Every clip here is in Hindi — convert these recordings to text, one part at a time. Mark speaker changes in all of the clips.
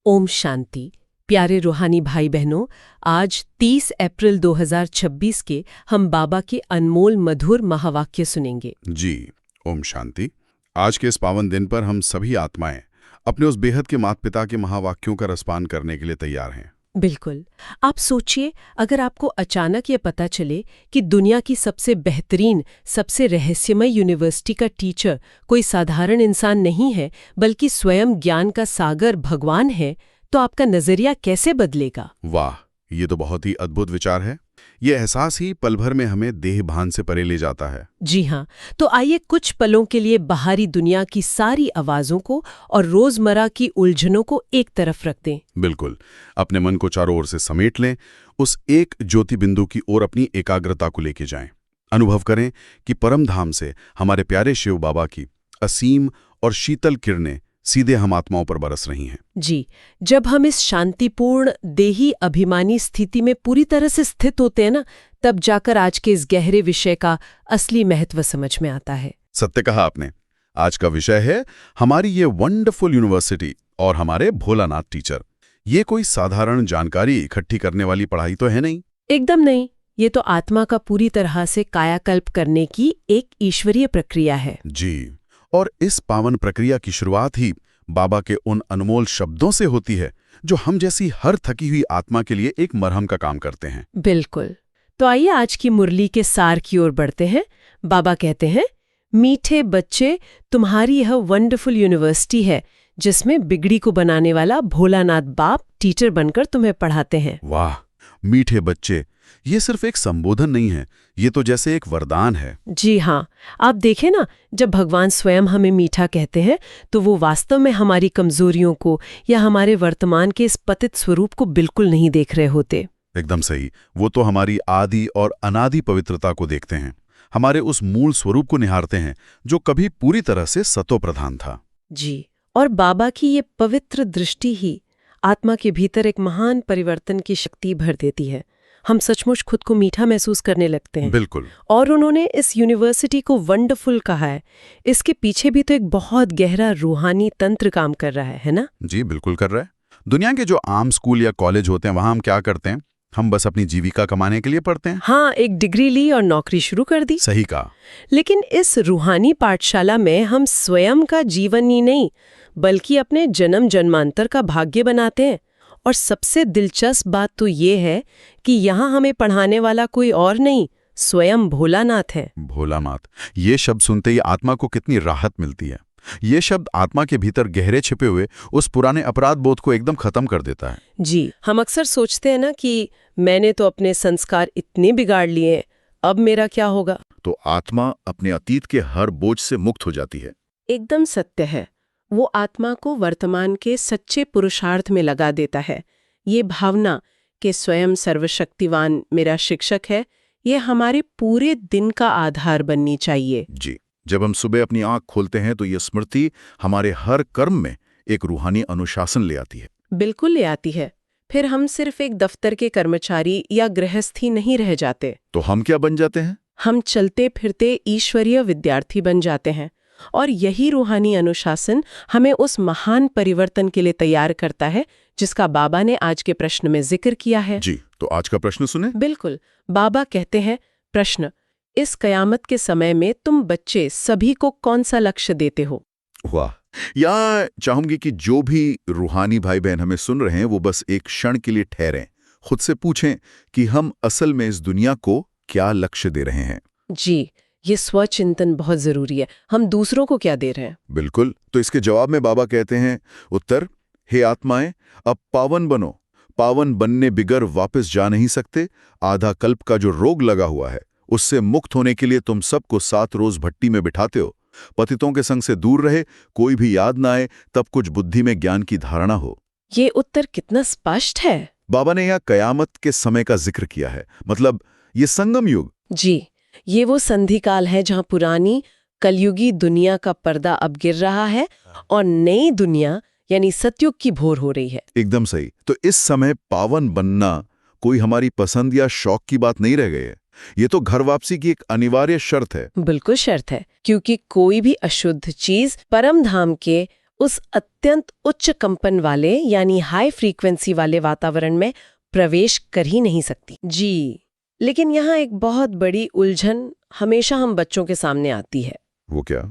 Speaker 1: ओम शांति। प्यारे रूहानी भाई बहनों, आज 30 अप्रैल 2026 के हम बाबा के अनमोल मधुर महावाक्य सुनेंगे।
Speaker 2: जी, ओम शांति। आज के इस पावन दिन पर हम सभी आत्माएं अपने उस बेहद के माता पिता के महावाक्यों का रसपान करने के लिए तैयार हैं।
Speaker 1: बिल्कुल। आप सोचिए, अगर आपको अचानक ये पता चले कि दुनिया की सबसे बेहतरीन, सबसे रहस्यमय यूनिवर्सिटी का टीचर कोई साधारण इंसान नहीं है, बल्कि स्वयं ज्ञान का सागर भगवान है, तो आपका नजरिया कैसे बदलेगा?
Speaker 2: वाह, ये तो बहुत ही अद्भुत विचार है। ये एहसास ही पल भर में हमें देह भान से परे ले जाता है।
Speaker 1: जी हाँ, तो आइए कुछ पलों के लिए बाहरी दुनिया की सारी आवाज़ों को और रोज़मर्रा की उलझनों को एक तरफ रख दें।
Speaker 2: बिल्कुल, अपने मन को चारों ओर से समेट लें, उस एक ज्योति बिंदु की ओर अपनी एकाग्रता को लेके जाएं। अनुभव करें कि परम धाम से हमारे प्यारे शिव बाबा की असीम और शीतल किरणें सीधे हम आत्माओं पर बरस रही हैं।
Speaker 1: जी, जब हम इस शांतिपूर्ण देही अभिमानी स्थिति में पूरी तरह से स्थित होते हैं ना, तब जाकर आज के इस गहरे विषय का असली महत्व समझ में आता है।
Speaker 2: सत्य कहा आपने। आज का विषय है हमारी ये वंडरफुल यूनिवर्सिटी और हमारे भोलानाथ टीचर। ये कोई साधारण जानकारी इकट्ठी करने वाली पढ़ाई तो है नहीं।
Speaker 1: एकदम नहीं। ये तो आत्मा का पूरी तरह से कायाकल्प करने की एक ईश्वरीय प्रक्रिया है।
Speaker 2: जी, और इस पावन प्रक्रिया की शुरुआत ही बाबा के उन अनमोल शब्दों से होती है जो हम जैसी हर थकी हुई आत्मा के लिए एक मरहम का काम करते हैं।
Speaker 1: बिल्कुल। तो आइए आज की मुरली के सार की ओर बढ़ते हैं। बाबा कहते हैं, मीठे बच्चे, तुम्हारी यह वंडरफुल यूनिवर्सिटी है जिसमें बिगड़ी को बनाने वाला भोलानाथ बाप टीचर बनकर तुम्हें पढ़ाते हैं।
Speaker 2: वाह, मीठे बच्चे, ये सिर्फ एक संबोधन नहीं है, ये तो जैसे एक वरदान है।
Speaker 1: जी हाँ, आप देखें ना, जब भगवान स्वयं हमें मीठा कहते हैं तो वो वास्तव में हमारी कमजोरियों को या हमारे वर्तमान के इस पतित स्वरूप को बिल्कुल नहीं देख रहे होते।
Speaker 2: एकदम सही, वो तो हमारी आदि और अनादि पवित्रता को देखते हैं, हमारे उस मूल स्वरूप को निहारते हैं जो कभी पूरी तरह से सतो प्रधान था।
Speaker 1: जी, और बाबा की ये पवित्र दृष्टि ही आत्मा के भीतर एक महान परिवर्तन की शक्ति भर देती है। हम सचमुच खुद को मीठा महसूस करने लगते हैं।
Speaker 2: बिल्कुल।
Speaker 1: और उन्होंने इस यूनिवर्सिटी को वंडरफुल कहा है। इसके पीछे भी तो एक बहुत गहरा रूहानी तंत्र काम कर रहा है ना?
Speaker 2: जी, बिल्कुल कर रहा है। दुनिया के जो आम स्कूल या कॉलेज होते हैं, वहां हम क्या करते हैं? हम बस अपनी जीविका कमाने के लिए पढ़ते हैं।
Speaker 1: हाँ, एक डिग्री ली और नौकरी शुरू कर दी।
Speaker 2: सही कहा।
Speaker 1: लेकिन इस रूहानी पाठशाला में हम स्वयं का जीवन ही नहीं, बल्कि अपने जन्म जन्मांतर का भाग्य बनाते हैं। और सबसे दिलचस्प बात तो ये है कि यहाँ हमें पढ़ाने वाला कोई और नहीं, स्वयं भोलानाथ है।
Speaker 2: भोलानाथ, ये शब्द सुनते ही आत्मा को कितनी राहत मिलती है। ये शब्द आत्मा के भीतर गहरे छिपे हुए उस पुराने अपराध बोध को एकदम खत्म कर देता है।
Speaker 1: जी, हम अक्सर सोचते हैं ना कि मैंने तो अपने संस्कार इतने बिगाड़ लिए, अब मेरा क्या होगा?
Speaker 2: तो आत्मा अपने अतीत के हर बोझ से मुक्त हो जाती है।
Speaker 1: एकदम सत्य है। वो आत्मा को वर्तमान के सच्चे पुरुषार्थ में लगा देता है। ये भावना कि स्वयं सर्वशक्तिवान मेरा शिक्षक है, ये हमारे पूरे दिन का आधार बननी चाहिए।
Speaker 2: जी, जब हम सुबह अपनी आंख खोलते हैं तो ये स्मृति हमारे हर कर्म में एक रूहानी अनुशासन ले आती है।
Speaker 1: बिल्कुल ले आती है। फिर हम सिर्फ एक दफ्तर के कर्मचारी या गृहस्थ ही नहीं रह जाते।
Speaker 2: तो हम क्या बन जाते हैं?
Speaker 1: हम चलते फिरते ईश्वरीय विद्यार्थी बन जाते हैं। और यही रूहानी अनुशासन हमें उस महान परिवर्तन के लिए तैयार करता है जिसका बाबा ने आज के प्रश्न में जिक्र किया है।
Speaker 2: जी, तो आज का प्रश्न सुने।
Speaker 1: बिल्कुल। बाबा कहते हैं, प्रश्न, इस कयामत के समय में तुम बच्चे सभी को कौन सा लक्ष्य देते हो?
Speaker 2: वाह, या चाहूंगी कि जो भी रूहानी भाई बहन हमें सुन रहे हैं वो बस एक क्षण के लिए ठहरें, खुद से पूछें कि हम असल में इस दुनिया को क्या लक्ष्य दे रहे हैं।
Speaker 1: जी, ये स्वचिंतन बहुत जरूरी है। हम दूसरों को क्या दे रहे हैं?
Speaker 2: बिल्कुल। तो इसके जवाब में बाबा कहते हैं, उत्तर, हे आत्माएं, अब पावन बनो। पावन बनने बिगर वापस जा नहीं सकते। आधा कल्प का जो रोग लगा हुआ है उससे मुक्त होने के लिए तुम सबको 7 रोज भट्टी में बिठाते हो। पतितों के संग से दूर रहे, कोई भी याद ना आए, तब कुछ बुद्धि में ज्ञान की धारणा हो।
Speaker 1: ये उत्तर कितना स्पष्ट है।
Speaker 2: बाबा ने यहाँ कयामत के समय का जिक्र किया है, मतलब ये संगम युग।
Speaker 1: जी, ये वो संधि काल है जहां पुरानी कलयुगी दुनिया का पर्दा अब गिर रहा है और नई दुनिया यानी सतयुग की भोर हो रही है।
Speaker 2: एकदम सही। तो इस समय पावन बनना कोई हमारी पसंद या शौक की बात नहीं रह गई है, ये तो घर वापसी की एक अनिवार्य शर्त है।
Speaker 1: बिल्कुल शर्त है, क्योंकि कोई भी अशुद्ध चीज परम धाम के उस अत्यंत उच्च कंपन वाले यानी हाई फ्रीक्वेंसी वाले वातावरण में प्रवेश कर ही नहीं सकती। जी, लेकिन यहाँ एक बहुत बड़ी उलझन हमेशा हम बच्चों के सामने आती है।
Speaker 2: वो क्या?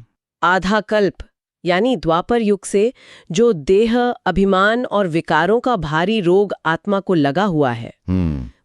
Speaker 1: आधा कल्प यानी द्वापर युग से जो देह, अभिमान और विकारों का भारी रोग आत्मा को लगा हुआ है,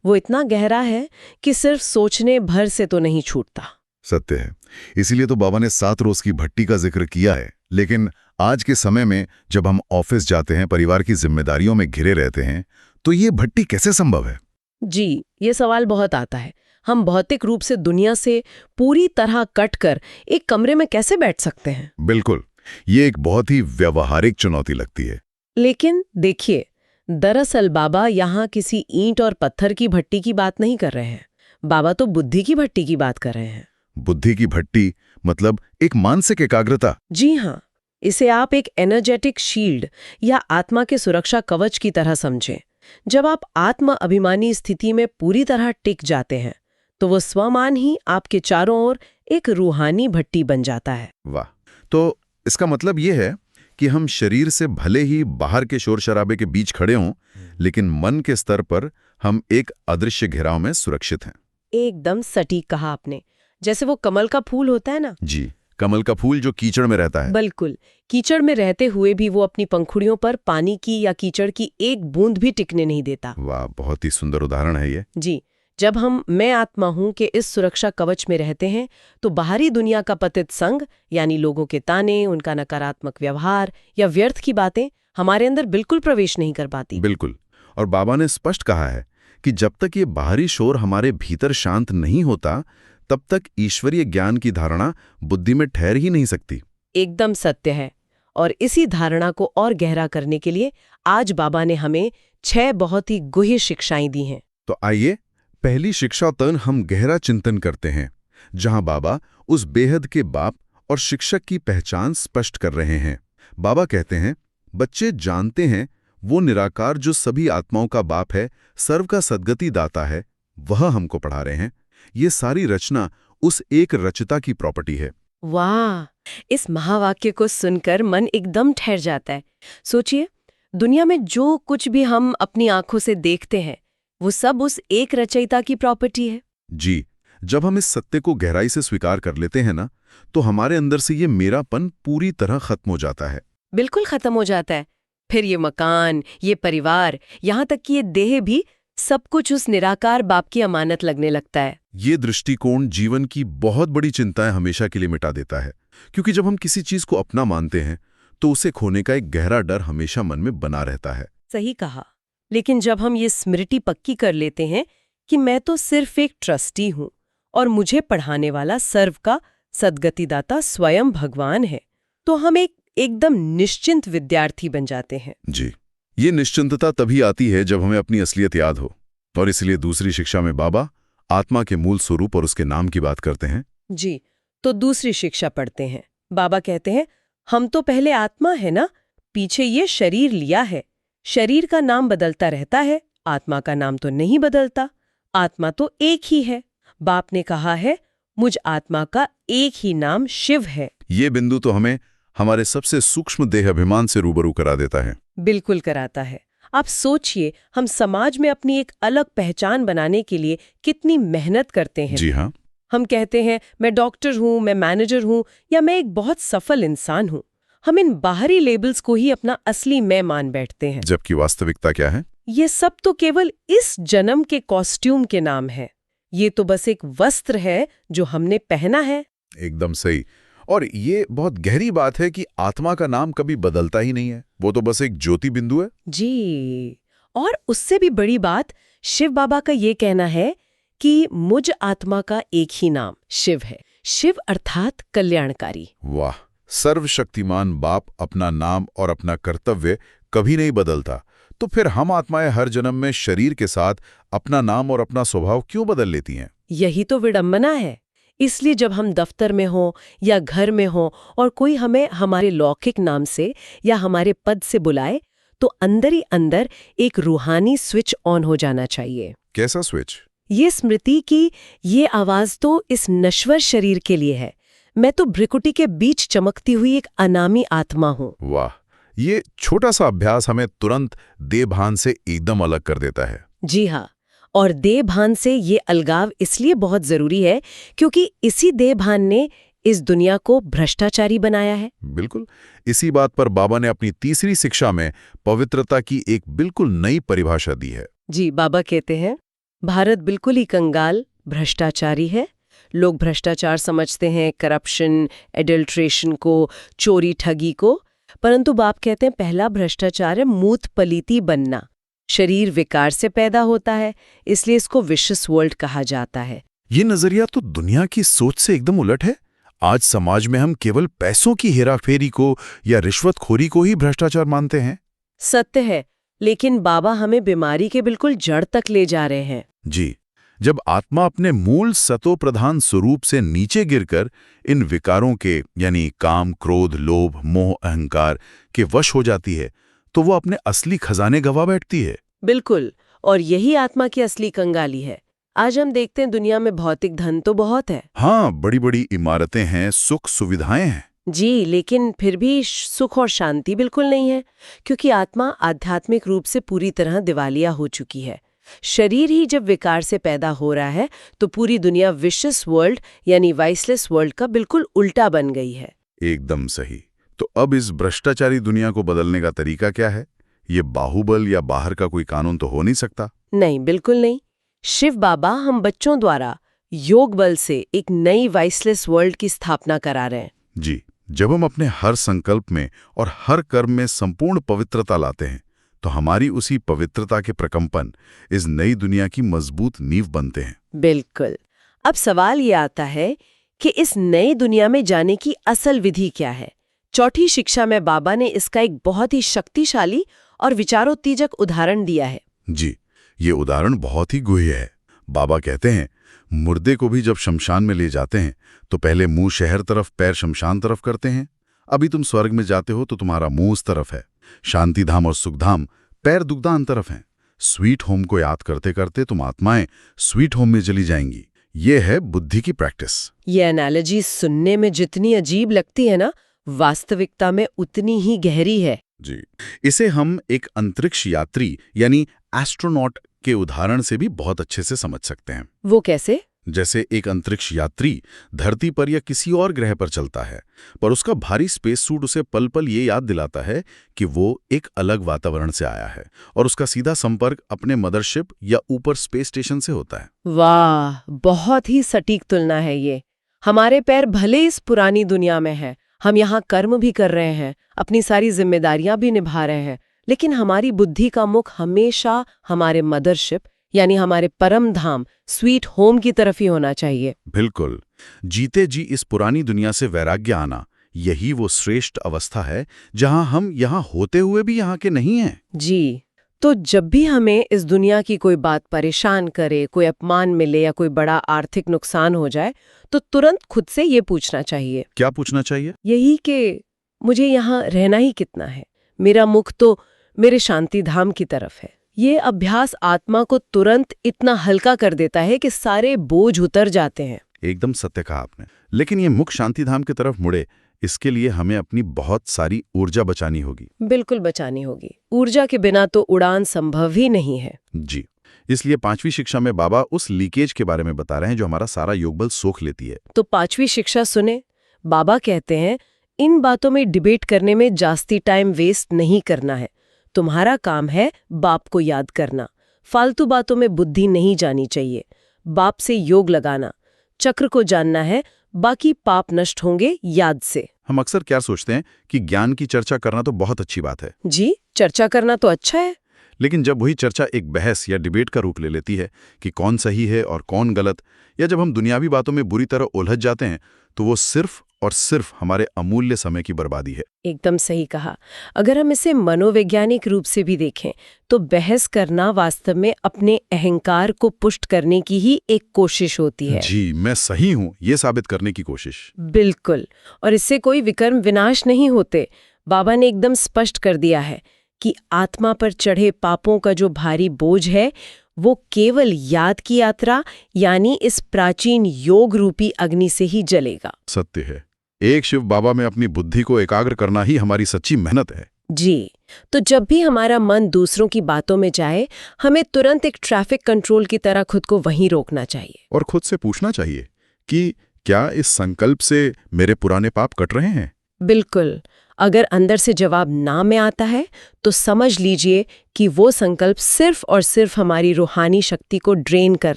Speaker 1: वो इतना गहरा है कि सिर्फ सोचने भर से तो नहीं छूटता।
Speaker 2: सत्य है। इसीलिए तो बाबा ने 7 रोज की भट्टी का जिक्र किया है। लेकिन आज के समय में जब हम ऑफिस जाते हैं, परिवार की जिम्मेदारियों में घिरे रहते हैं, तो ये भट्टी कैसे संभव है?
Speaker 1: जी, ये सवाल बहुत आता है। हम भौतिक रूप से दुनिया से पूरी तरह कटकर एक कमरे में कैसे बैठ सकते हैं?
Speaker 2: बिल्कुल, ये एक बहुत ही व्यावहारिक चुनौती लगती है।
Speaker 1: लेकिन देखिए, दरअसल बाबा यहाँ किसी ईंट और पत्थर की भट्टी की बात नहीं कर रहे हैं। बाबा तो बुद्धि की भट्टी की बात कर रहे हैं।
Speaker 2: बुद्धि की भट्टी मतलब एक मानसिक एकाग्रता?
Speaker 1: जी हाँ, इसे आप एक एनर्जेटिक शील्ड या आत्मा के सुरक्षा कवच की तरह समझें। जब आप आत्म अभिमानी स्थिति में पूरी तरह टिक जाते हैं, तो वो स्वमान ही आपके चारों ओर एक रूहानी भट्टी बन जाता है।
Speaker 2: वाह! तो इसका मतलब ये है कि हम शरीर से भले ही बाहर के शोर शराबे के बीच खड़े हों, लेकिन मन के स्तर पर हम एक अदृश्य घेराव में सुरक्षित हैं।
Speaker 1: एकदम सटीक कहा आपने। जैसे वो कमल का फूल होता है ना?
Speaker 2: जी, कमल का फूल जो कीचड़ में रहता है।
Speaker 1: बिल्कुल, कीचड़ में रहते हुए भी वो अपनी पंखुड़ियों पर पानी की या कीचड़ की एक बूंद भी टिकने नहीं देता।
Speaker 2: वाह, बहुत ही सुंदर उदाहरण है ये।
Speaker 1: जी, जब हम मैं आत्मा हूं के इस सुरक्षा कवच में रहते हैं, तो बाहरी दुनिया का पतित संग यानी लोगों के ताने, उनका नकारात्मक व्यवहार या व्यर्थ की बातें हमारे अंदर बिल्कुल प्रवेश नहीं कर पाती।
Speaker 2: बिल्कुल, और बाबा ने स्पष्ट कहा है कि जब तक ये बाहरी शोर हमारे भीतर शांत नहीं होता, तब तक ईश्वरीय ज्ञान की धारणा बुद्धि में ठहर ही नहीं सकती।
Speaker 1: एकदम सत्य है। और इसी धारणा को और गहरा करने के लिए आज बाबा ने हमें 6 बहुत ही गुह्य शिक्षाएं दी हैं।
Speaker 2: तो आइए पहली शिक्षा तक हम गहरा चिंतन करते हैं, जहां बाबा उस बेहद के बाप और शिक्षक की पहचान स्पष्ट कर रहे हैं। बाबा कहते हैं, बच्चे जानते हैं वो निराकार जो सभी आत्माओं का बाप है, सर्व का सद्गति दाता है, वह हमको पढ़ा रहे हैं। ये सारी रचना उस एक रचयिता की प्रॉपर्टी है।
Speaker 1: वाह, इस महावाक्य को सुनकर मन एकदम ठहर जाता है। सोचिए, दुनिया में जो कुछ भी हम अपनी आंखों से देखते हैं, वो सब उस एक रचयिता की प्रॉपर्टी है।
Speaker 2: जी, जब हम इस सत्य को गहराई से स्वीकार कर लेते हैं ना, तो हमारे अंदर से ये मेरापन पूरी तरह खत्म हो जाता है।
Speaker 1: बिल्कुल खत्म हो जाता है। फिर ये मकान, ये परिवार, यहाँ तक कि ये देह भी, सब कुछ उस निराकार बाप की अमानत लगने लगता है।
Speaker 2: ये दृष्टिकोण जीवन की बहुत बड़ी चिंताएं हमेशा के लिए मिटा देता है, क्योंकि जब हम किसी चीज को अपना मानते हैं, तो उसे खोने का एक गहरा डर हमेशा मन में बना रहता है।
Speaker 1: सही कहा। लेकिन जब हम ये स्मृति पक्की कर लेते हैं कि मैं तो सिर्फ एक ट्रस्टी हूँ और मुझे पढ़ाने वाला सर्व का सद्गतिदाता स्वयं भगवान है, तो हम एकदम निश्चिंत विद्यार्थी बन जाते हैं।
Speaker 2: जी, ये निश्चिंतता तभी आती है जब हमें अपनी असलियत याद हो। और इसलिए दूसरी शिक्षा में बाबा आत्मा के मूल स्वरूप और उसके नाम की बात करते हैं।
Speaker 1: जी, तो दूसरी शिक्षा पढ़ते हैं। बाबा कहते हैं, हम तो पहले आत्मा है ना, पीछे ये शरीर लिया है। शरीर का नाम बदलता रहता है, आत्मा का नाम तो नहीं बदलता। आत्मा तो एक ही है। बाप ने कहा है, मुझ आत्मा का एक ही नाम शिव है।
Speaker 2: ये बिंदु तो हमें हमारे सबसे सूक्ष्म देह अभिमान से रूबरू करा देता है।
Speaker 1: बिल्कुल कराता है। आप सोचिए, हम समाज में अपनी एक अलग पहचान बनाने के लिए कितनी मेहनत करते हैं।
Speaker 2: जी हाँ।
Speaker 1: हम कहते हैं, मैं डॉक्टर हूँ, मैं मैनेजर हूँ, या मैं एक बहुत सफल इंसान हूँ। हम इन बाहरी लेबल्स को ही अपना असली मैं मान बैठते हैं।
Speaker 2: जबकि वास्तविकता क्या है?
Speaker 1: ये सब तो केवल इस जन्म के कॉस्ट्यूम के नाम है। ये तो बस एक वस्त्र है जो हमने पहना है।
Speaker 2: एकदम सही। और ये बहुत गहरी बात है कि आत्मा का नाम कभी बदलता ही नहीं है, वो तो बस एक ज्योति बिंदु है।
Speaker 1: जी, और उससे भी बड़ी बात शिव बाबा का ये कहना है कि मुझ आत्मा का एक ही नाम शिव है। शिव अर्थात कल्याणकारी।
Speaker 2: वाह, सर्वशक्तिमान बाप अपना नाम और अपना कर्तव्य कभी नहीं बदलता, तो फिर हम आत्माएं हर जन्म में शरीर के साथ अपना नाम और अपना स्वभाव क्यों बदल लेती हैं?
Speaker 1: यही तो विडंबना है। इसलिए जब हम दफ्तर में हों या घर में हों और कोई हमें हमारे लौकिक नाम से या हमारे पद से बुलाए, तो अंदर ही अंदर एक रूहानी स्विच ऑन हो जाना चाहिए।
Speaker 2: कैसा स्विच?
Speaker 1: ये स्मृति की ये आवाज तो इस नश्वर शरीर के लिए है। मैं तो भ्रिकुटी के बीच चमकती हुई एक अनामी आत्मा हूँ।
Speaker 2: वाह, ये छोटा सा अभ्यास हमें तुरंत देह भान से एकदम अलग कर देता है।
Speaker 1: जी हाँ, और देह भान से ये अलगाव इसलिए बहुत जरूरी है क्योंकि इसी देह भान ने इस दुनिया को भ्रष्टाचारी बनाया है।
Speaker 2: बिल्कुल, इसी बात पर बाबा ने अपनी तीसरी शिक्षा में पवित्रता की एक बिल्कुल नई परिभाषा दी है।
Speaker 1: जी, बाबा कहते हैं, भारत बिल्कुल ही कंगाल, भ्रष्टाचारी है। लोग भ्रष्टाचार समझते हैं करप्शन, एडल्ट्रेशन को, चोरी ठगी को, परंतु बाप कहते हैं पहला भ्रष्टाचार है मूत पलीती बनना। शरीर विकार से पैदा होता है, इसलिए इसको विशस वर्ल्ड कहा जाता है।
Speaker 2: ये नजरिया तो दुनिया की सोच से एकदम उलट है। आज समाज में हम केवल पैसों की हेराफेरी को या रिश्वतखोरी को ही भ्रष्टाचार मानते हैं।
Speaker 1: सत्य है, लेकिन बाबा हमें बीमारी के बिल्कुल जड़ तक ले जा रहे हैं।
Speaker 2: जी, जब आत्मा अपने मूल सतो प्रधान स्वरूप से नीचे गिरकर इन विकारों के यानी काम, क्रोध, लोभ, मोह, अहंकार के वश हो जाती है, तो वो अपने असली खजाने गवा बैठती है।
Speaker 1: बिल्कुल, और यही आत्मा की असली कंगाली है। आज हम देखते हैं दुनिया में भौतिक धन तो बहुत है।
Speaker 2: हाँ, बड़ी बड़ी इमारतें हैं, सुख सुविधाएं हैं।
Speaker 1: जी, लेकिन फिर भी सुख और शांति बिल्कुल नहीं है, क्योंकि आत्मा आध्यात्मिक रूप से पूरी तरह दिवालिया हो चुकी है। शरीर ही जब विकार से पैदा हो रहा है तो पूरी दुनिया विशस वर्ल्ड यानी वाइसलेस वर्ल्ड का बिल्कुल उल्टा बन गई है।
Speaker 2: एकदम सही। तो अब इस भ्रष्टाचारी दुनिया को बदलने का तरीका क्या है? ये बाहुबल या बाहर का कोई कानून तो हो नहीं सकता।
Speaker 1: नहीं, बिल्कुल नहीं। शिव बाबा हम बच्चों द्वारा योग बल से एक नई वाइसलेस वर्ल्ड की स्थापना करा रहे हैं।
Speaker 2: जी, जब हम अपने हर संकल्प में और हर कर्म में संपूर्ण पवित्रता लाते हैं, तो हमारी उसी पवित्रता के प्रकंपन इस नई दुनिया की मजबूत नींव बनते हैं।
Speaker 1: बिल्कुल। अब सवाल ये आता है कि इस नई दुनिया में जाने की असल विधि क्या है? चौथी शिक्षा में बाबा ने इसका एक बहुत ही शक्तिशाली और विचारोत्तेजक उदाहरण दिया है।
Speaker 2: जी, ये उदाहरण बहुत ही गुह्य है। बाबा कहते हैं, मुर्दे को भी जब शमशान में ले जाते हैं तो पहले मुंह शहर तरफ, पैर शमशान तरफ करते हैं। अभी तुम स्वर्ग में जाते हो तो तुम्हारा मुंह उस तरफ है। शांतिधाम और सुखधाम पैर दुग्धान तरफ हैं। स्वीट होम को याद करते करते तुम आत्माएं स्वीट होम में चली जाएंगी। ये है बुद्धि की प्रैक्टिस।
Speaker 1: ये एनालॉजी सुनने में जितनी अजीब लगती है ना, वास्तविकता में उतनी ही गहरी है।
Speaker 2: जी, इसे हम एक अंतरिक्ष यात्री यानी एस्ट्रोनॉट के उदाहरण से भी बहुत अच्छे से समझ सकते हैं।
Speaker 1: वो कैसे?
Speaker 2: जैसे एक अंतरिक्ष यात्री धरती पर या किसी और ग्रह पर चलता है, पर उसका भारी स्पेस सूट उसे पल पल ये याद दिलाता है कि वो एक अलग वातावरण से आया है और उसका सीधा संपर्क अपने मदरशिप या ऊपर स्पेस स्टेशन से होता है।
Speaker 1: वाह, बहुत ही सटीक तुलना है ये। हमारे पैर भले इस पुरानी दुनिया में हैं, हम यहाँ कर्म भी कर रहे हैं, अपनी सारी जिम्मेदारियां भी निभा रहे हैं, लेकिन हमारी बुद्धि का मुख हमेशा हमारे मदरशिप यानी हमारे परम धाम स्वीट होम की तरफ ही होना चाहिए।
Speaker 2: बिल्कुल, जीते जी इस पुरानी दुनिया से वैराग्य आना, यही वो श्रेष्ठ अवस्था है जहां हम यहाँ होते हुए भी यहाँ के नहीं हैं।
Speaker 1: जी, तो जब भी हमें इस दुनिया की कोई बात परेशान करे, कोई अपमान मिले या कोई बड़ा आर्थिक नुकसान हो जाए, तो तुरंत खुद से ये पूछना चाहिए।
Speaker 2: क्या पूछना चाहिए?
Speaker 1: यही कि मुझे यहाँ रहना ही कितना है, मेरा मुख तो मेरे शांति धाम की तरफ है। ये अभ्यास आत्मा को तुरंत इतना हल्का कर देता है कि सारे बोझ उतर जाते हैं।
Speaker 2: एकदम सत्य कहा आपने। लेकिन ये मुख शांतिधाम की तरफ मुड़े, इसके लिए हमें अपनी बहुत सारी ऊर्जा बचानी होगी।
Speaker 1: बिल्कुल बचानी होगी। ऊर्जा के बिना तो उड़ान संभव ही नहीं है।
Speaker 2: जी, इसलिए 5वीं शिक्षा में बाबा उस लीकेज के बारे में बता रहे हैं जो हमारा सारा योगबल सोख लेती है।
Speaker 1: तो 5वीं शिक्षा सुने। बाबा कहते हैं, इन बातों में डिबेट करने में जास्ती टाइम वेस्ट नहीं करना है। तुम्हारा काम है बाप को याद करना। फालतू बातों में बुद्धि नहीं जानी चाहिए। बाप से योग लगाना, चक्र को जानना है, बाकी पाप नष्ट होंगे याद से।
Speaker 2: हम अक्सर क्या सोचते हैं कि ज्ञान की चर्चा करना तो बहुत अच्छी बात है।
Speaker 1: जी, चर्चा करना तो अच्छा है,
Speaker 2: लेकिन जब वही चर्चा एक बहस या डिबेट का रूप ले लेती है कि कौन सही है और कौन गलत, या जब हम दुनियावी बातों में बुरी तरह उलझ जाते हैं, तो वो सिर्फ और सिर्फ हमारे अमूल्य समय की बर्बादी है।
Speaker 1: एकदम सही कहा। अगर हम इसे मनोवैज्ञानिक रूप से भी देखें तो बहस करना वास्तव में अपने अहंकार को पुष्ट करने की ही एक कोशिश होती है।
Speaker 2: जी, मैं सही हूँ ये साबित करने की कोशिश।
Speaker 1: बिल्कुल, और इससे कोई विकर्म विनाश नहीं होते। बाबा ने एकदम स्पष्ट कर दिया है कि आत्मा पर चढ़े पापों का जो भारी बोझ है वो केवल याद की यात्रा यानी इस प्राचीन योग रूपी अग्नि से ही जलेगा।
Speaker 2: सत्य है, एक शिव बाबा में अपनी बुद्धि को एकाग्र करना ही हमारी सच्ची मेहनत है।
Speaker 1: जी, तो जब भी हमारा मन दूसरों की बातों में जाए, हमें तुरंत एक ट्रैफिक कंट्रोल की तरह खुद को वहीं रोकना चाहिए।
Speaker 2: और खुद से पूछना चाहिए कि क्या इस संकल्प से मेरे पुराने पाप कट रहे हैं?
Speaker 1: बिल्कुल। अगर अंदर से जवाब ना में आता है, तो समझ लीजिए कि वो संकल्प सिर्फ और सिर्फ हमारी रूहानी शक्ति को ड्रेन कर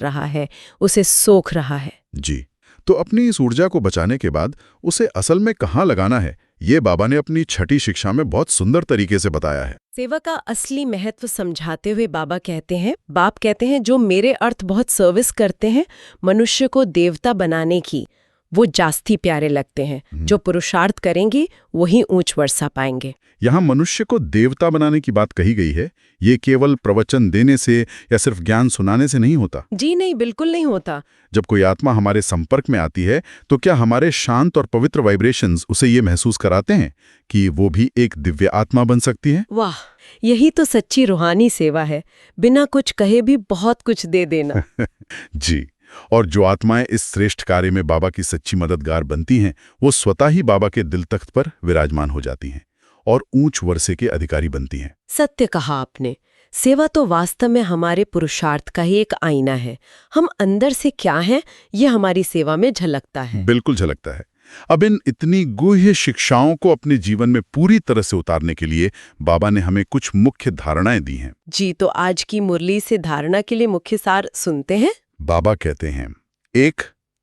Speaker 1: रहा है, उसे सोख रहा है।
Speaker 2: जी, तो अपनी इस ऊर्जा को बचाने के बाद उसे असल में कहाँ लगाना है, ये बाबा ने अपनी छठी शिक्षा में बहुत सुंदर तरीके से बताया है।
Speaker 1: सेवा का असली महत्व समझाते हुए बाप कहते हैं जो मेरे अर्थ बहुत सर्विस करते हैं, मनुष्य को देवता बनाने की, वो जास्ती प्यारे लगते हैं। जो पुरुषार्थ करेंगे वही ऊंच वर्षा पाएंगे।
Speaker 2: यहाँ मनुष्य को देवता बनाने की बात कही गई है। ये केवल प्रवचन देने से या सिर्फ ज्ञान सुनाने से नहीं होता।
Speaker 1: जी नहीं, बिल्कुल नहीं होता।
Speaker 2: जब कोई आत्मा हमारे संपर्क में आती है तो क्या हमारे शांत और पवित्र वाइब्रेशंस उसे ये महसूस कराते हैं कि वो भी एक दिव्य आत्मा बन सकती है?
Speaker 1: वाह, यही तो सच्ची रूहानी सेवा है, बिना कुछ कहे भी बहुत कुछ दे देना।
Speaker 2: जी, और जो आत्माएं इस श्रेष्ठ कार्य में बाबा की सच्ची मददगार बनती हैं, वो स्वतः ही बाबा के दिल तख्त पर विराजमान हो जाती हैं और ऊंच वर्षे के अधिकारी बनती हैं।
Speaker 1: सत्य कहा आपने। सेवा तो वास्तव में हमारे पुरुषार्थ का ही एक आईना है। हम अंदर से क्या हैं, ये हमारी सेवा में झलकता है।
Speaker 2: बिल्कुल झलकता है। अब इन इतनी गूढ़ शिक्षाओं को अपने जीवन में पूरी तरह से उतारने के लिए बाबा ने हमें कुछ मुख्य धारणाएं दी हैं।
Speaker 1: जी, तो आज की मुरली से धारणा के लिए मुख्य सार सुनते हैं।
Speaker 2: बाबा कहते हैं, 1.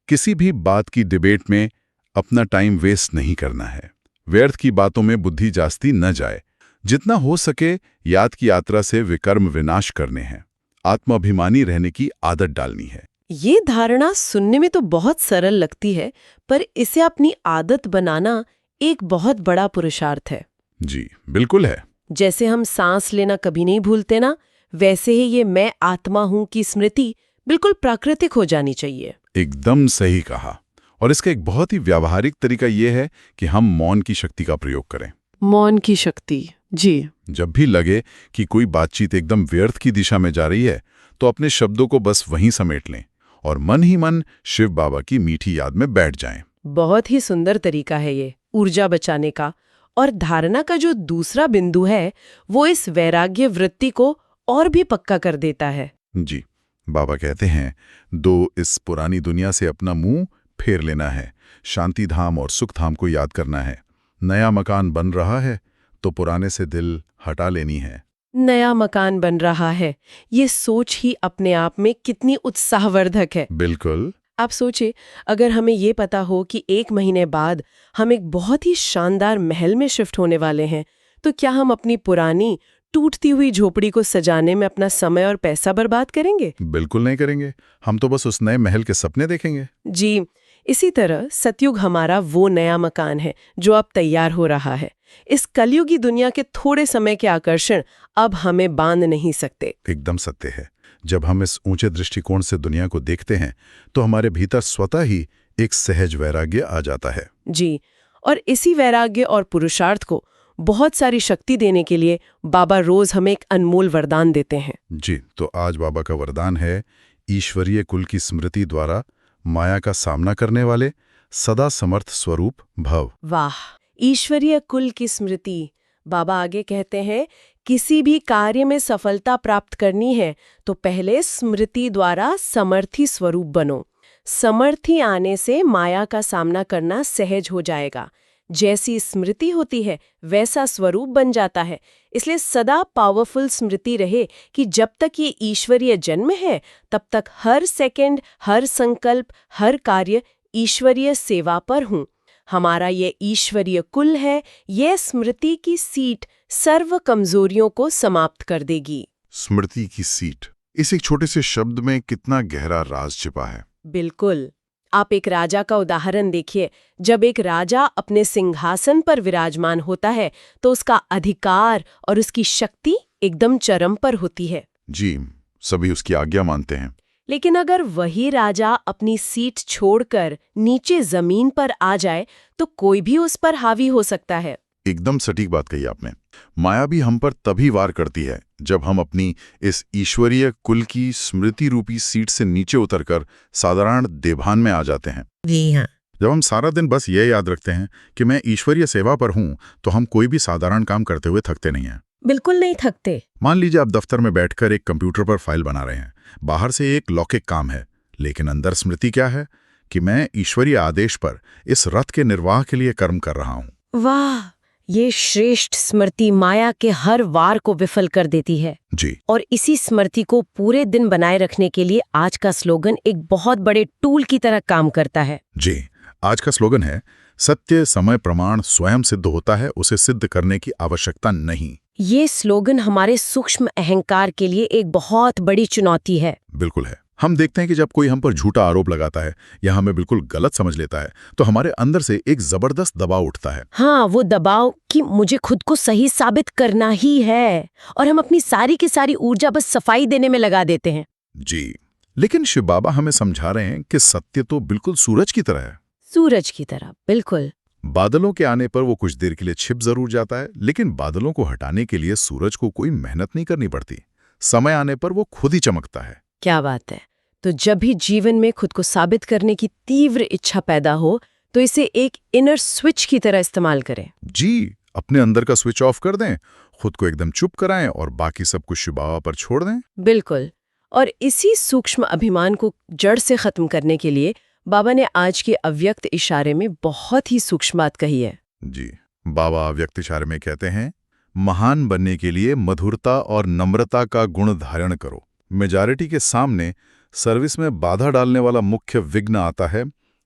Speaker 2: किसी भी बात की डिबेट में अपना टाइम वेस्ट नहीं करना है। व्यर्थ की बातों में बुद्धि जास्ती न जाए। जितना हो सके याद की यात्रा से विकर्म विनाश करने हैं। आत्माभिमानी रहने की आदत डालनी है।
Speaker 1: ये धारणा सुनने में तो बहुत सरल लगती है, पर इसे अपनी आदत बनाना एक बहुत बड़ा पुरुषार्थ है।
Speaker 2: जी, बिल्कुल है।
Speaker 1: जैसे हम सांस लेना कभी नहीं भूलते ना, वैसे ही ये मैं आत्मा हूं की स्मृति बिल्कुल प्राकृतिक हो जानी चाहिए।
Speaker 2: एकदम सही कहा। और इसका एक बहुत ही व्यावहारिक तरीका यह है कि हम मौन की शक्ति का प्रयोग करें।
Speaker 1: मौन की शक्ति, जी।
Speaker 2: जब भी लगे कि कोई बातचीत एकदम व्यर्थ की दिशा में जा रही है, तो अपने शब्दों को बस वहीं समेट लें और मन ही मन शिव बाबा की मीठी याद में बैठ जाएं।
Speaker 1: बहुत ही सुंदर तरीका है ये ऊर्जा बचाने का। और धारणा का जो दूसरा बिंदु है, वो इस वैराग्य वृत्ति को और भी पक्का कर देता है।
Speaker 2: जी, बाबा कहते हैं, 2. इस पुरानी दुनिया से अपना मुंह फेर लेना है। शांति धाम और सुख धाम को याद करना है। नया मकान बन रहा है तो पुराने से दिल हटा लेनी है।
Speaker 1: नया मकान बन रहा है, ये सोच ही अपने आप में कितनी उत्साहवर्धक है।
Speaker 2: बिल्कुल।
Speaker 1: आप सोचिए, अगर हमें ये पता हो कि 1 महीने बाद हम एक बहुत ही शानदार महल में शिफ्ट होने वाले हैं, तो क्या हम अपनी पुरानी टूटती हुई झोपड़ी को सजाने में अपना समय और पैसा बर्बाद करेंगे?
Speaker 2: बिल्कुल नहीं करेंगे। हम तो बस उस नए महल के सपने देखेंगे।
Speaker 1: जी, इसी तरह सतयुग हमारा वो नया मकान है जो अब तैयार हो रहा है। इस कलयुगी दुनिया के थोड़े समय के आकर्षण अब हमें बांध नहीं सकते।
Speaker 2: एकदम सत्य है। जब हम इस ऊंचे दृष्टिकोण से दुनिया को देखते हैं तो हमारे भीतर स्वतः ही एक सहज वैराग्य आ जाता है।
Speaker 1: जी, और इसी वैराग्य और पुरुषार्थ को बहुत सारी शक्ति देने के लिए बाबा रोज हमें एक अनमोल वरदान देते हैं।
Speaker 2: जी, तो आज बाबा का वरदान है, ईश्वरीय कुल की स्मृति द्वारा माया का सामना करने वाले सदा समर्थ स्वरूप भव।
Speaker 1: वाह, ईश्वरीय कुल की स्मृति। बाबा आगे कहते हैं, किसी भी कार्य में सफलता प्राप्त करनी है तो पहले स्मृति द्वारा समर्थी स्वरूप बनो। समर्थी आने से माया का सामना करना सहज हो जाएगा। जैसी स्मृति होती है वैसा स्वरूप बन जाता है। इसलिए सदा पावरफुल स्मृति रहे कि जब तक ये ईश्वरीय जन्म है, तब तक हर सेकंड, हर संकल्प, हर कार्य ईश्वरीय सेवा पर हूँ। हमारा ये ईश्वरीय कुल है, ये स्मृति की सीट सर्व कमजोरियों को समाप्त कर देगी।
Speaker 2: स्मृति की सीट, इस एक छोटे से शब्द में कितना गहरा राज छिपा है।
Speaker 1: बिल्कुल। आप एक राजा का उदाहरण देखिए। जब एक राजा अपने सिंहासन पर विराजमान होता है तो उसका अधिकार और उसकी शक्ति एकदम चरम पर होती है।
Speaker 2: जी, सभी उसकी आज्ञा मानते हैं।
Speaker 1: लेकिन अगर वही राजा अपनी सीट छोड़कर नीचे जमीन पर आ जाए तो कोई भी उस पर हावी हो सकता है।
Speaker 2: एकदम सटीक बात कही आपने। माया भी हम पर तभी वार करती है जब हम अपनी इस ईश्वरीय कुल की स्मृति रूपी सीट से नीचे उतरकर साधारण देभान में आ जाते हैं।
Speaker 1: जी हाँ।
Speaker 3: जब हम सारा दिन बस ये याद रखते हैं कि मैं ईश्वरीय सेवा पर हूं, तो हम कोई भी साधारण काम करते हुए थकते नहीं हैं।
Speaker 1: बिल्कुल नहीं थकते।
Speaker 3: मान लीजिए आप दफ्तर में बैठकर एक कंप्यूटर पर फाइल बना रहे हैं। बाहर से एक लौकिक काम है, लेकिन अंदर स्मृति क्या है कि मैं ईश्वरीय आदेश पर इस रथ के निर्वाह के लिए कर्म कर रहा हूं।
Speaker 1: वाह, ये श्रेष्ठ स्मृति माया के हर वार को विफल कर देती है।
Speaker 3: जी।
Speaker 1: और इसी स्मृति को पूरे दिन बनाए रखने के लिए आज का स्लोगन एक बहुत बड़े टूल की तरह काम करता है।
Speaker 3: जी, आज का स्लोगन है, सत्य समय प्रमाण स्वयं सिद्ध होता है, उसे सिद्ध करने की आवश्यकता नहीं।
Speaker 1: ये स्लोगन हमारे सूक्ष्म अहंकार के लिए एक बहुत बड़ी चुनौती है।
Speaker 3: बिल्कुल है। हम देखते हैं कि जब कोई हम पर झूठा आरोप लगाता है या हमें बिल्कुल गलत समझ लेता है, तो हमारे अंदर से एक जबरदस्त दबाव उठता है।
Speaker 1: हाँ, वो दबाव कि मुझे खुद को सही साबित करना ही है, और हम अपनी सारी की सारी ऊर्जा बस सफाई देने में लगा देते हैं।
Speaker 3: जी, लेकिन शिव बाबा हमें समझा रहे हैं कि सत्य तो बिल्कुल सूरज की तरह है।
Speaker 1: सूरज की तरह, बिल्कुल।
Speaker 3: बादलों के आने पर वो कुछ देर के लिए छिप जरूर जाता है, लेकिन बादलों को हटाने के लिए सूरज को कोई मेहनत नहीं करनी पड़ती। समय आने पर वो खुद ही चमकता है।
Speaker 1: क्या बात है। तो जब भी जीवन में खुद को साबित करने की तीव्र इच्छा पैदा हो, तो इसे एक इनर स्विच की तरह इस्तेमाल करें।
Speaker 3: जी, अपने अंदर का स्विच ऑफ कर दें, खुद को एकदम चुप कराएं और बाकी सब कुछ शिव बाबा पर छोड़ दें।
Speaker 1: बिल्कुल। और इसी सूक्ष्म अभिमान को जड़ से खत्म करने के लिए बाबा ने आज के अव्यक्त इशारे में बहुत ही सूक्ष्म बात कही है।
Speaker 3: जी, बाबा अव्यक्त इशारे में कहते हैं, महान बनने के लिए मधुरता और नम्रता का गुण धारण करो। मेजॉरिटी के सामने सर्विस में बाधा डालने वाला मुख्य विघ्न आता है,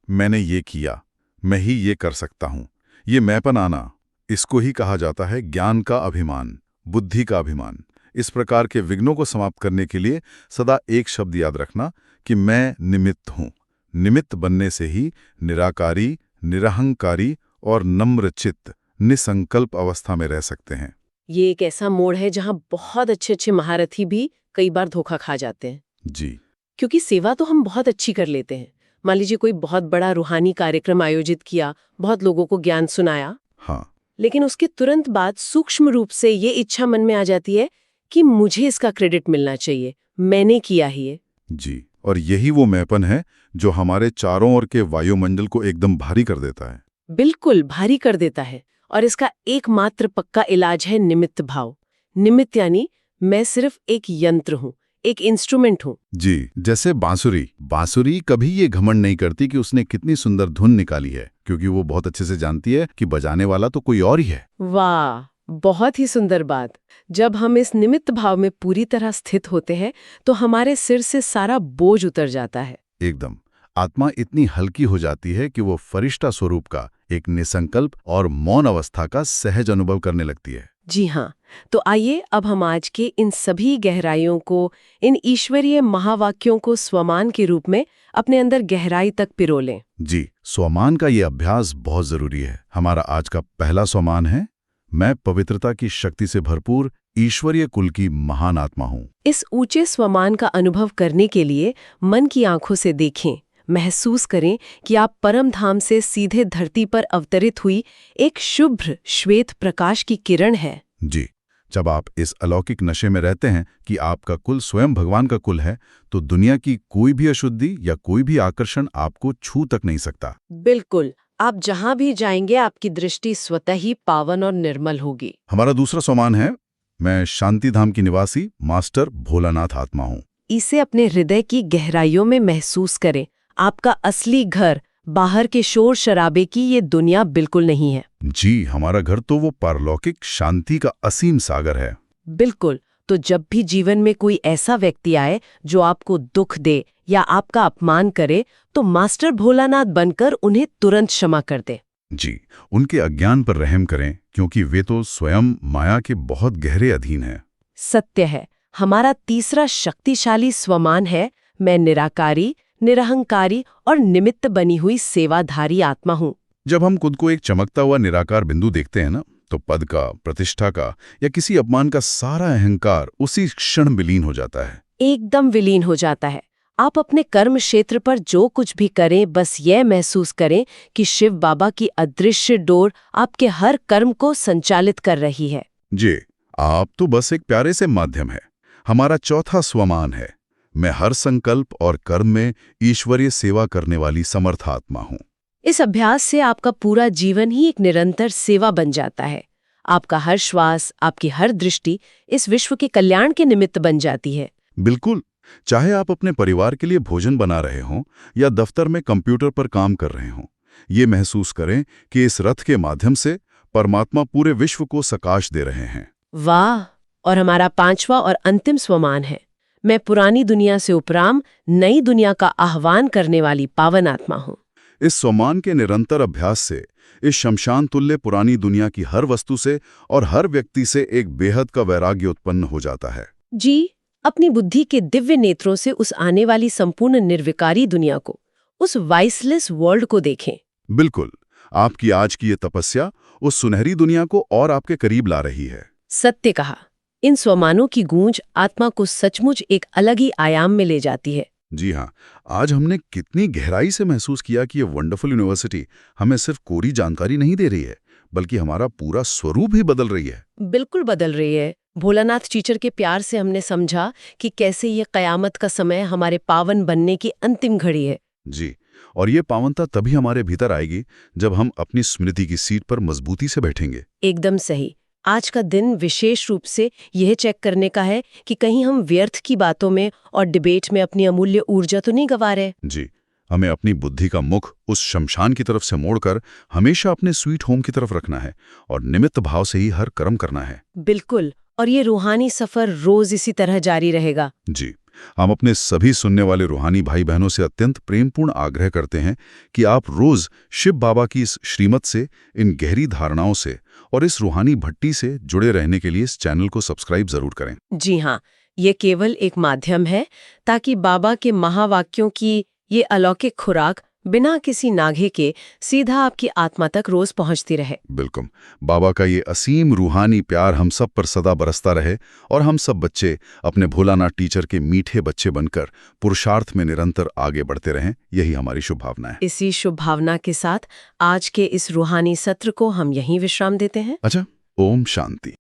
Speaker 3: मैंने ये किया, मैं ही ये कर सकता हूं। ये मैंपन आना, इसको ही कहा जाता है ज्ञान का अभिमान, बुद्धि का अभिमान। इस प्रकार के विघ्नों को समाप्त करने के लिए सदा एक शब्द याद रखना कि मैं निमित्त हूं। निमित्त बनने से ही निराकारी, निरहंकारी और नम्रचित्त, निसंकल्प अवस्था में रह सकते हैं।
Speaker 1: ये एक ऐसा मोड़ है जहां बहुत अच्छे महारथी भी कई बार धोखा खा जाते हैं।
Speaker 3: जी,
Speaker 1: क्योंकि सेवा तो हम बहुत अच्छी कर लेते हैं। मान लीजिए कोई बहुत बड़ा रूहानी कार्यक्रम आयोजित किया, बहुत लोगों को ज्ञान सुनाया,
Speaker 3: हाँ,
Speaker 1: लेकिन उसके तुरंत बाद सूक्ष्म रूप से ये इच्छा मन में आ जाती है कि मुझे इसका क्रेडिट मिलना चाहिए, मैंने किया ही है।
Speaker 3: जी, और यही वो मैंपन है जो हमारे चारों ओर के वायुमंडल को एकदम भारी कर देता है।
Speaker 1: बिल्कुल भारी कर देता है। और इसका एकमात्र पक्का इलाज है निमित्त भाव। निमित्त यानी मैं सिर्फ एक यंत्र हूँ, एक इंस्ट्रूमेंट हूँ।
Speaker 3: जी, जैसे बांसुरी कभी ये घमंड नहीं करती कि उसने कितनी सुंदर धुन निकाली है, क्योंकि वो बहुत अच्छे से जानती है कि बजाने वाला तो कोई और ही है।
Speaker 1: वाह, बहुत ही सुंदर बात। जब हम इस निमित्त भाव में पूरी तरह स्थित होते हैं, तो हमारे सिर से सारा बोझ उतर जाता है।
Speaker 3: एकदम, आत्मा इतनी हल्की हो जाती है कि वो फरिश्ता स्वरूप का, एक निसंकल्प और मौन अवस्था का सहज अनुभव करने लगती है।
Speaker 1: जी हाँ, तो आइए अब हम आज के इन सभी गहराइयों को, इन ईश्वरीय महावाक्यों को स्वमान के रूप में अपने अंदर गहराई तक पिरोलें।
Speaker 3: जी, स्वमान का ये अभ्यास बहुत जरूरी है। हमारा आज का पहला स्वमान है, मैं पवित्रता की शक्ति से भरपूर ईश्वरीय कुल की महान आत्मा हूँ।
Speaker 1: इस ऊंचे स्वमान का अनुभव करने के लिए मन की आंखों से देखें, महसूस करें कि आप परम धाम से सीधे धरती पर अवतरित हुई एक शुभ्र श्वेत प्रकाश की किरण है।
Speaker 3: जी, जब आप इस अलौकिक नशे में रहते हैं कि आपका कुल स्वयं भगवान का कुल है, तो दुनिया की कोई भी अशुद्धि या कोई भी आकर्षण आपको छू तक नहीं सकता।
Speaker 1: बिल्कुल, आप जहां भी जाएंगे आपकी दृष्टि स्वतः ही पावन और निर्मल होगी।
Speaker 3: हमारा दूसरा स्वमान है, मैं शांति धाम की निवासी मास्टर भोलानाथ आत्मा हूँ।
Speaker 1: इसे अपने हृदय की गहराइयों में महसूस करें। आपका असली घर बाहर के शोर शराबे की ये दुनिया बिल्कुल नहीं है।
Speaker 3: जी, हमारा घर तो वो पारलौकिक शांति का असीम सागर है।
Speaker 1: बिल्कुल। तो जब भी जीवन में कोई ऐसा व्यक्ति आए जो आपको दुख दे या आपका अपमान करे, तो मास्टर भोलानाथ बनकर उन्हें तुरंत क्षमा कर दे।
Speaker 3: जी, उनके अज्ञान पर रहम करें, क्योंकि वे तो स्वयं माया के बहुत गहरे अधीन हैं।
Speaker 1: सत्य है। हमारा तीसरा शक्तिशाली स्वमान है, मैं निराकारी, निरहंकारी और निमित्त बनी हुई सेवाधारी आत्मा हूँ।
Speaker 3: जब हम खुद को एक चमकता हुआ निराकार बिंदु देखते हैं ना, तो पद का, प्रतिष्ठा का या किसी अपमान का सारा अहंकार उसी क्षण विलीन हो जाता है।
Speaker 1: एकदम विलीन हो जाता है। आप अपने कर्म क्षेत्र पर जो कुछ भी करें, बस ये महसूस करें कि शिव बाबा की अदृश्य डोर आपके हर कर्म को संचालित कर रही है।
Speaker 3: जी, आप तो बस एक प्यारे से माध्यम है। हमारा चौथा स्वमान है, मैं हर संकल्प और कर्म में ईश्वरीय सेवा करने वाली समर्थ आत्मा हूँ।
Speaker 1: इस अभ्यास से आपका पूरा जीवन ही एक निरंतर सेवा बन जाता है। आपका हर श्वास, आपकी हर दृष्टि इस विश्व के कल्याण के निमित्त बन जाती है।
Speaker 3: बिल्कुल। चाहे आप अपने परिवार के लिए भोजन बना रहे हों या दफ्तर में कंप्यूटर पर काम कर रहे हों, ये महसूस करें कि इस रथ के माध्यम से परमात्मा पूरे विश्व को सकाश दे रहे हैं।
Speaker 1: वाह! और हमारा 5वां और अंतिम स्वमान है, मैं पुरानी दुनिया से उपराम नई दुनिया का आह्वान करने वाली पावन आत्मा हूँ।
Speaker 3: इस स्वमान के निरंतर अभ्यास से इस शमशान तुल्य पुरानी दुनिया की हर वस्तु से और हर व्यक्ति से एक बेहद का वैराग्य उत्पन्न हो जाता है।
Speaker 1: जी, अपनी बुद्धि के दिव्य नेत्रों से उस आने वाली संपूर्ण निर्विकारी दुनिया को, उस वाइसलेस वर्ल्ड को देखें।
Speaker 3: बिल्कुल। आपकी आज की ये तपस्या उस सुनहरी दुनिया को और आपके करीब ला रही है।
Speaker 1: सत्य कहा। इन स्वमानों की गूंज आत्मा को सचमुच एक अलग ही आयाम में ले जाती है।
Speaker 3: जी हाँ, आज हमने कितनी गहराई से महसूस किया कि ये वंडरफुल यूनिवर्सिटी हमें सिर्फ कोरी जानकारी नहीं दे रही है, बल्कि हमारा पूरा स्वरूप ही बदल रही है।
Speaker 1: बिल्कुल बदल रही है। भोलानाथ टीचर के प्यार से हमने समझा कि कैसे ये कयामत का समय हमारे पावन बनने की अंतिम घड़ी है।
Speaker 3: जी, और ये पावनता तभी हमारे भीतर आएगी जब हम अपनी स्मृति की सीट पर मजबूती से बैठेंगे।
Speaker 1: एकदम सही। आज का दिन विशेष रूप से यह चेक करने का है कि कहीं हम व्यर्थ की बातों में और डिबेट में अपनी अमूल्य ऊर्जा तो नहीं गंवा रहे।
Speaker 3: जी, हमें अपनी बुद्धि का मुख उस शमशान की तरफ से मोड़कर हमेशा अपने स्वीट होम की तरफ रखना है और निमित्त भाव से ही हर कर्म करना है।
Speaker 1: बिल्कुल, और ये रूहानी सफर रोज इसी तरह जारी रहेगा।
Speaker 3: जी, हम अपने सभी सुनने वाले रूहानी भाई बहनों से अत्यंत प्रेमपूर्ण आग्रह करते हैं कि आप रोज शिव बाबा की इस श्रीमत से, इन गहरी धारणाओं से और इस रूहानी भट्टी से जुड़े रहने के लिए इस चैनल को सब्सक्राइब जरूर करें।
Speaker 1: जी हाँ, ये केवल एक माध्यम है ताकि बाबा के महावाक्यों की ये अलौकिक खुराक बिना किसी नाघे के सीधा आपकी आत्मा तक रोज पहुंचती रहे।
Speaker 3: बिल्कुल। बाबा का ये असीम रूहानी प्यार हम सब पर सदा बरसता रहे और हम सब बच्चे अपने भोलानाथ टीचर के मीठे बच्चे बनकर पुरुषार्थ में निरंतर आगे बढ़ते रहें, यही हमारी शुभ भावना है।
Speaker 1: इसी शुभ भावना के साथ आज के इस रूहानी सत्र को हम यहीं विश्राम देते हैं।
Speaker 3: अच्छा, ओम शांति।